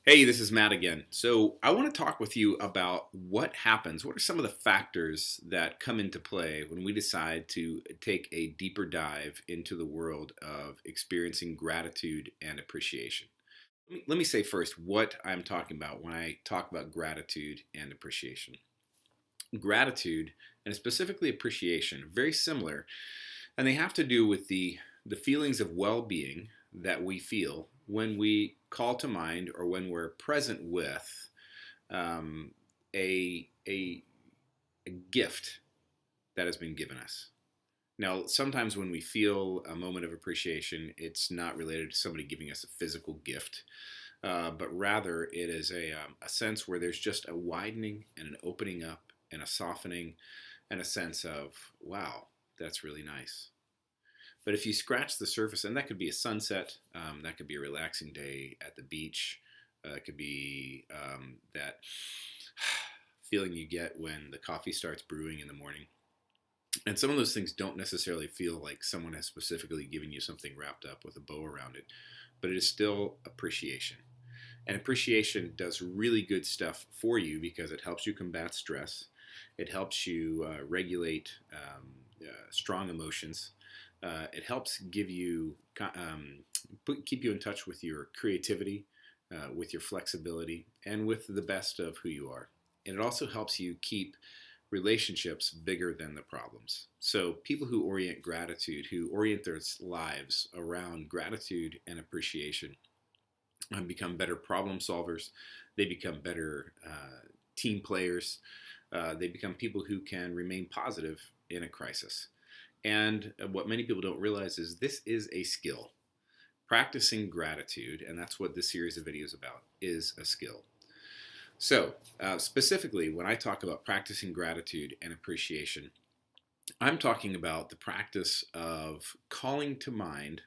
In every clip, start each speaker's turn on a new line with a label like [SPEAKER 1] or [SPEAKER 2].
[SPEAKER 1] Hey, this is Matt again. So, I want to talk with you about what happens. What are some of the factors that come into play when we decide to take a deeper dive into the world of experiencing gratitude and appreciation? Let me say first what I'm talking about when I talk about gratitude and appreciation. Gratitude and specifically appreciation, very similar, and they have to do with the feelings of well-being that we feel when we call to mind or when we're present with um, a gift that has been given us. Now, sometimes when we feel a moment of appreciation, it's not related to somebody giving us a physical gift, but rather it is a sense where there's just a widening and an opening up and a softening and a sense of, wow, that's really nice. But if you scratch the surface, and that could be a sunset, that could be a relaxing day at the beach, it could be that feeling you get when the coffee starts brewing in the morning. And some of those things don't necessarily feel like someone has specifically given you something wrapped up with a bow around it, but it is still appreciation. And appreciation does really good stuff for you because it helps you combat stress. It helps you regulate strong emotions. It helps give you keep you in touch with your creativity, with your flexibility, and with the best of who you are. And it also helps you keep relationships bigger than the problems. So people who orient gratitude, who orient their lives around gratitude and appreciation, become better problem solvers. They become better team players. They become people who can remain positive in a crisis. And what many people don't realize is this is a skill. Practicing gratitude, and that's what this series of videos about, is a skill. So, specifically, when I talk about practicing gratitude and appreciation, I'm talking about the practice of calling to mind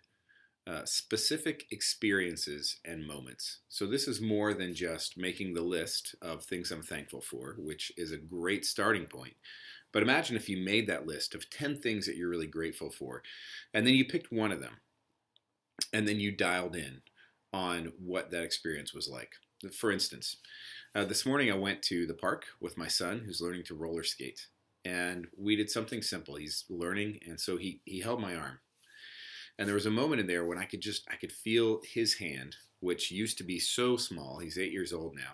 [SPEAKER 1] specific experiences and moments. So, this is more than just making the list of things I'm thankful for, which is a great starting point. But imagine if you made that list of 10 things that you're really grateful for, and then you picked one of them, and then you dialed in on what that experience was like. For instance, this morning I went to the park with my son who's learning to roller skate. And we did something simple. He's learning, and so he held my arm. And there was a moment in there when I could feel his hand, which used to be so small. He's 8 years old now,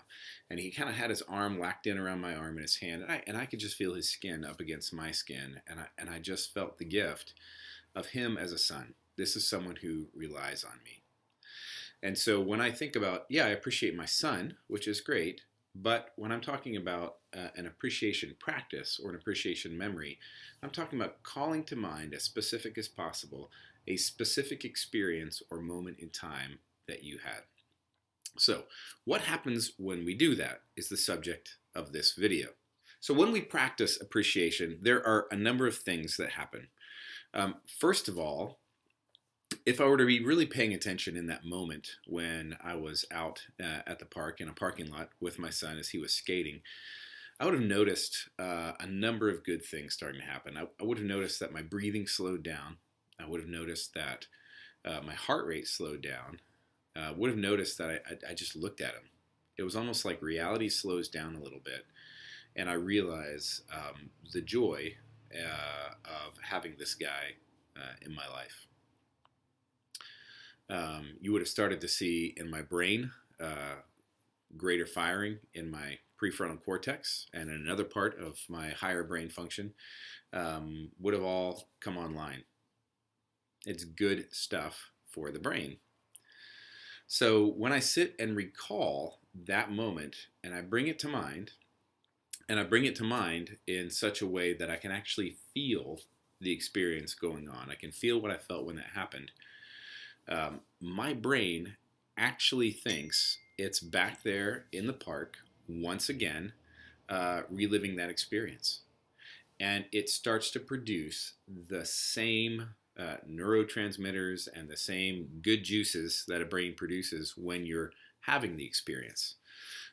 [SPEAKER 1] and he kind of had his arm locked in around my arm and his hand, and I could just feel his skin up against my skin, and I just felt the gift of him as a son. This is someone who relies on me. And so when I think about, yeah, I appreciate my son, which is great, but when I'm talking about an appreciation practice or an appreciation memory, I'm talking about calling to mind as specific as possible a specific experience or moment in time that you had. So, what happens when we do that is the subject of this video. So, when we practice appreciation, there are a number of things that happen. First of all, if I were to be really paying attention in that moment when I was out at the park in a parking lot with my son as he was skating, I would have noticed a number of good things starting to happen. I would have noticed that my breathing slowed down. I would have noticed that my heart rate slowed down. Would have noticed that I just looked at him. It was almost like reality slows down a little bit, and I realize the joy of having this guy in my life. You would have started to see in my brain greater firing in my prefrontal cortex and in another part of my higher brain function would have all come online. It's good stuff for the brain. So when I sit and recall that moment and I bring it to mind, and I bring it to mind in such a way that I can actually feel the experience going on, I can feel what I felt when that happened. My brain actually thinks it's back there in the park once again, reliving that experience. And it starts to produce the same neurotransmitters and the same good juices that a brain produces when you're having the experience.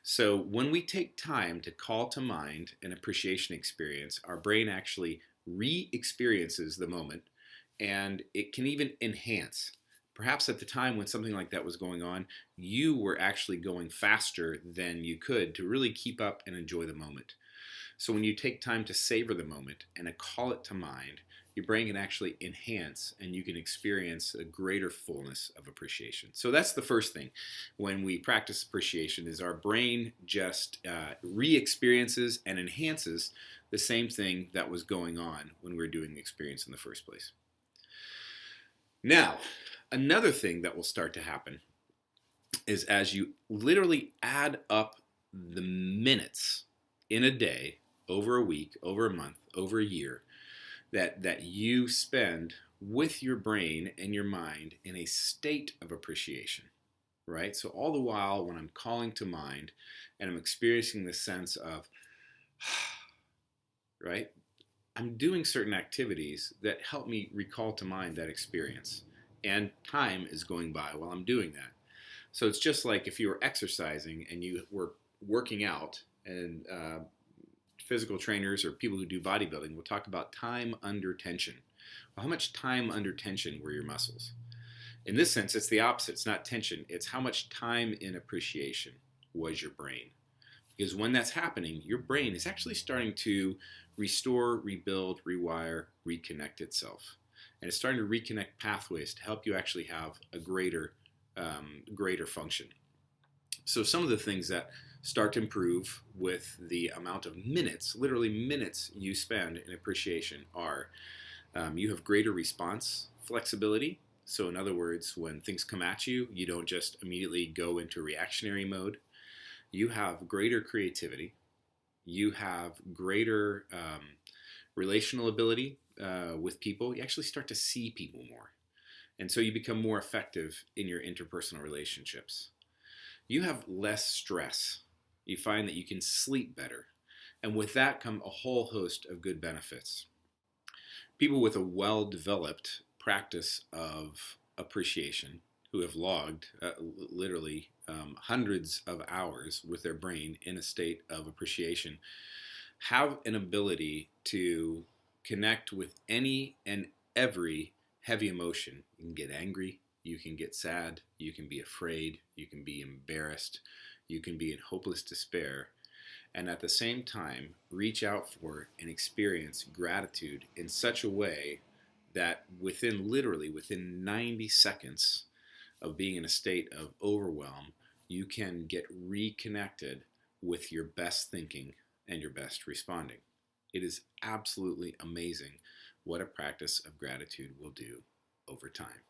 [SPEAKER 1] So when we take time to call to mind an appreciation experience, our brain actually re experiences the moment and it can even enhance Perhaps at the time when something like that was going on, you were actually going faster than you could to really keep up and enjoy the moment. So when you take time to savor the moment and to call it to mind, your brain can actually enhance and you can experience a greater fullness of appreciation. So that's the first thing when we practice appreciation is our brain just re-experiences and enhances the same thing that was going on when we were doing the experience in the first place. Now, another thing that will start to happen is as you literally add up the minutes in a day, over a week, over a month, over a year, that you spend with your brain and your mind in a state of appreciation, right? So all the while when I'm calling to mind and I'm experiencing the sense of, right? I'm doing certain activities that help me recall to mind that experience. And time is going by while I'm doing that. So it's just like if you were exercising and you were working out, and physical trainers or people who do bodybuilding will talk about time under tension. Well, how much time under tension were your muscles? In this sense, it's the opposite. It's not tension. It's how much time in appreciation was your brain. Because when that's happening, your brain is actually starting to restore, rebuild, rewire, reconnect itself. And it's starting to reconnect pathways to help you actually have a greater function. So some of the things that start to improve with the amount of minutes, literally minutes you spend in appreciation are you have greater response flexibility. So in other words, when things come at you, you don't just immediately go into reactionary mode. You have greater creativity. You have greater relational ability with people. You actually start to see people more. And so you become more effective in your interpersonal relationships. You have less stress. You find that you can sleep better. And with that come a whole host of good benefits. People with a well-developed practice of appreciation who have logged literally hundreds of hours with their brain in a state of appreciation have an ability to connect with any and every heavy emotion. You can get angry, you can get sad, you can be afraid, you can be embarrassed, you can be in hopeless despair, and at the same time reach out for and experience gratitude in such a way that within 90 seconds of being in a state of overwhelm, you can get reconnected with your best thinking and your best responding. It is absolutely amazing what a practice of gratitude will do over time.